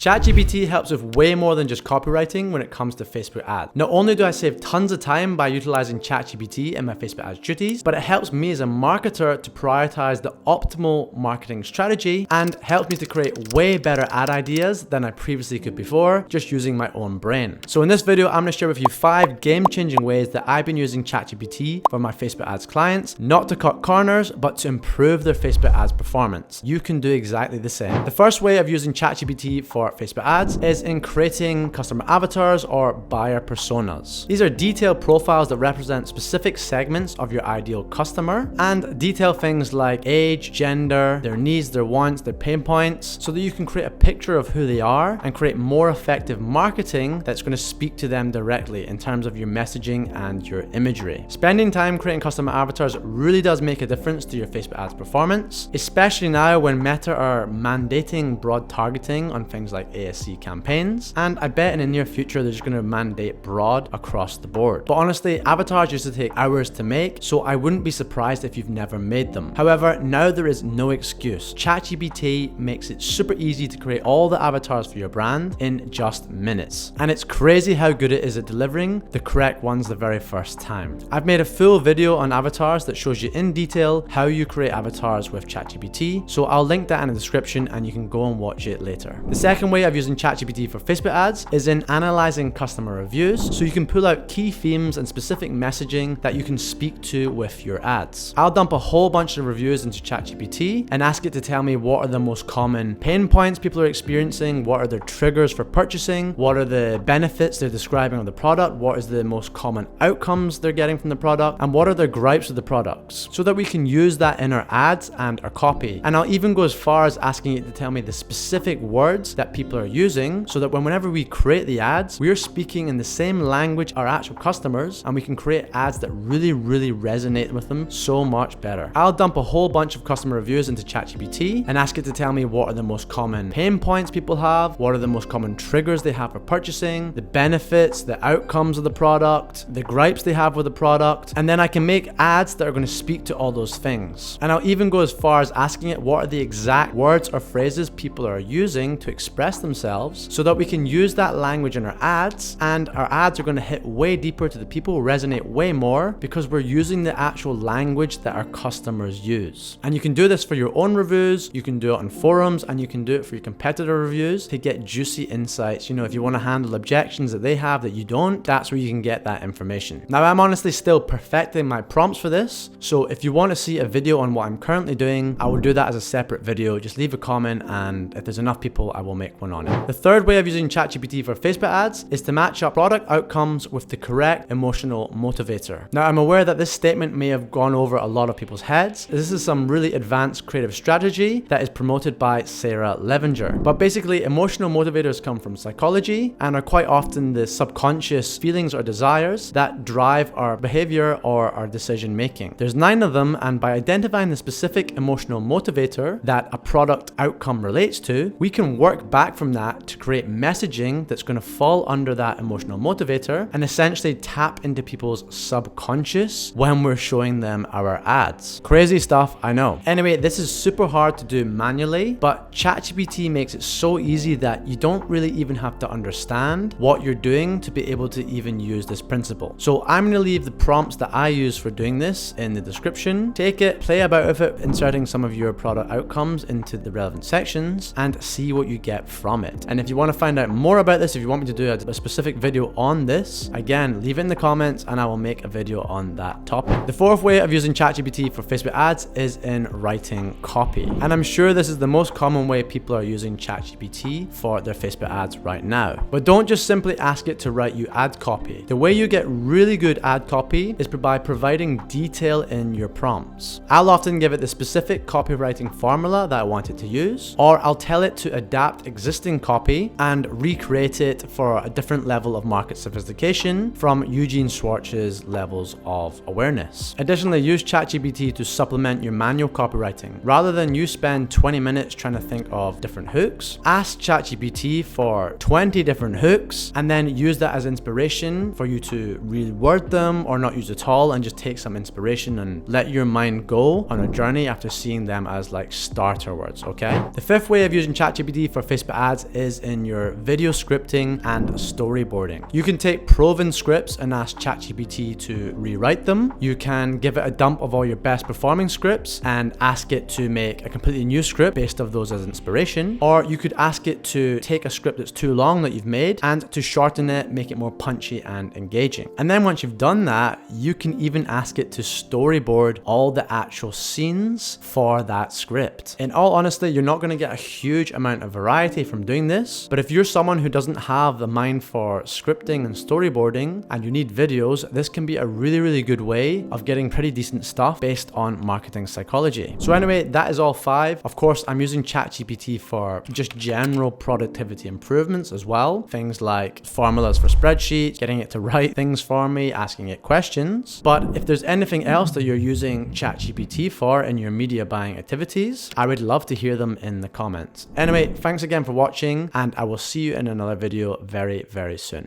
ChatGPT helps with way more than just copywriting when it comes to Facebook ads. Not only do I save tons of time by utilizing ChatGPT in my Facebook ads duties, but it helps me as a marketer to prioritize the optimal marketing strategy and helps me to create way better ad ideas than I previously could before, just using my own brain. So in this video, I'm gonna share with you 5 game-changing ways that I've been using ChatGPT for my Facebook ads clients, not to cut corners, but to improve their Facebook ads performance. You can do exactly the same. The first way of using ChatGPT for Facebook ads is in creating customer avatars or buyer personas. These are detailed profiles that represent specific segments of your ideal customer and detail things like age, gender, their needs, their wants, their pain points, so that you can create a picture of who they are and create more effective marketing that's going to speak to them directly in terms of your messaging and your imagery. Spending time creating customer avatars really does make a difference to your Facebook ads performance, especially now when Meta are mandating broad targeting on things like ASC campaigns, and I bet in the near future they're just going to mandate broad across the board. But honestly, avatars used to take hours to make, so I wouldn't be surprised if you've never made them. However, now there is no excuse. ChatGPT makes it super easy to create all the avatars for your brand in just minutes. And it's crazy how good it is at delivering the correct ones the very first time. I've made a full video on avatars that shows you in detail how you create avatars with ChatGPT, so I'll link that in the description and you can go and watch it later. The second way of using ChatGPT for Facebook ads is in analyzing customer reviews, so you can pull out key themes and specific messaging that you can speak to with your ads. I'll dump a whole bunch of reviews into ChatGPT and ask it to tell me what are the most common pain points people are experiencing, what are their triggers for purchasing, what are the benefits they're describing of the product, what is the most common outcomes they're getting from the product, and what are their gripes with the products, so that we can use that in our ads and our copy. And I'll even go as far as asking it to tell me the specific words that people are using, so that whenever we create the ads, we are speaking in the same language our actual customers, and we can create ads that really resonate with them so much better. I'll dump a whole bunch of customer reviews into ChatGPT and ask it to tell me what are the most common pain points people have, what are the most common triggers they have for purchasing, the benefits, the outcomes of the product, the gripes they have with the product, and then I can make ads that are going to speak to all those things. And I'll even go as far as asking it what are the exact words or phrases people are using to express themselves, so that we can use that language in our ads, and our ads are going to hit way deeper to the people, resonate way more, because we're using the actual language that our customers use. And you can do this for your own reviews, you can do it on forums, and you can do it for your competitor reviews to get juicy insights. You know, if you want to handle objections that they have that you don't, that's where you can get that information. Now, I'm honestly still perfecting my prompts for this, so if you want to see a video on what I'm currently doing, I will do that as a separate video. Just leave a comment, and if there's enough people, I will make one on it. The third way of using ChatGPT for Facebook ads is to match up product outcomes with the correct emotional motivator. Now, I'm aware that this statement may have gone over a lot of people's heads. This is some really advanced creative strategy that is promoted by Sarah Levinger. But basically, emotional motivators come from psychology and are quite often the subconscious feelings or desires that drive our behavior or our decision making. There's 9 of them, and by identifying the specific emotional motivator that a product outcome relates to, we can work back from that to create messaging that's going to fall under that emotional motivator and essentially tap into people's subconscious when we're showing them our ads. Crazy stuff, I know. Anyway, this is super hard to do manually, but ChatGPT makes it so easy that you don't really even have to understand what you're doing to be able to even use this principle. So I'm going to leave the prompts that I use for doing this in the description. Take it, play about with it, inserting some of your product outcomes into the relevant sections, and see what you get from it. And if you want to find out more about this, if you want me to do a specific video on this, again, leave it in the comments and I will make a video on that topic. The fourth way of using ChatGPT for Facebook ads is in writing copy. And I'm sure this is the most common way people are using ChatGPT for their Facebook ads right now. But don't just simply ask it to write you ad copy. The way you get really good ad copy is by providing detail in your prompts. I'll often give it the specific copywriting formula that I want it to use, or I'll tell it to adapt existing copy and recreate it for a different level of market sophistication from Eugene Schwartz's levels of awareness. Additionally, use ChatGPT to supplement your manual copywriting. Rather than you spend 20 minutes trying to think of different hooks, ask ChatGPT for 20 different hooks and then use that as inspiration for you to reword them or not use at all, and just take some inspiration and let your mind go on a journey after seeing them as like starter words, okay? The fifth way of using ChatGPT for Facebook Facebook ads is in your video scripting and storyboarding. You can take proven scripts and ask ChatGPT to rewrite them. You can give it a dump of all your best performing scripts and ask it to make a completely new script based off those as inspiration. Or you could ask it to take a script that's too long that you've made and to shorten it, make it more punchy and engaging. And then once you've done that, you can even ask it to storyboard all the actual scenes for that script. In all honesty, you're not going to get a huge amount of variety from doing this, but if you're someone who doesn't have the mind for scripting and storyboarding and you need videos, this can be a really good way of getting pretty decent stuff based on marketing psychology. So anyway, that is all 5. Of course, I'm using ChatGPT for just general productivity improvements as well. Things like formulas for spreadsheets, getting it to write things for me, asking it questions. But if there's anything else that you're using ChatGPT for in your media buying activities, I would love to hear them in the comments. Anyway, thanks again for watching, and I will see you in another video very soon.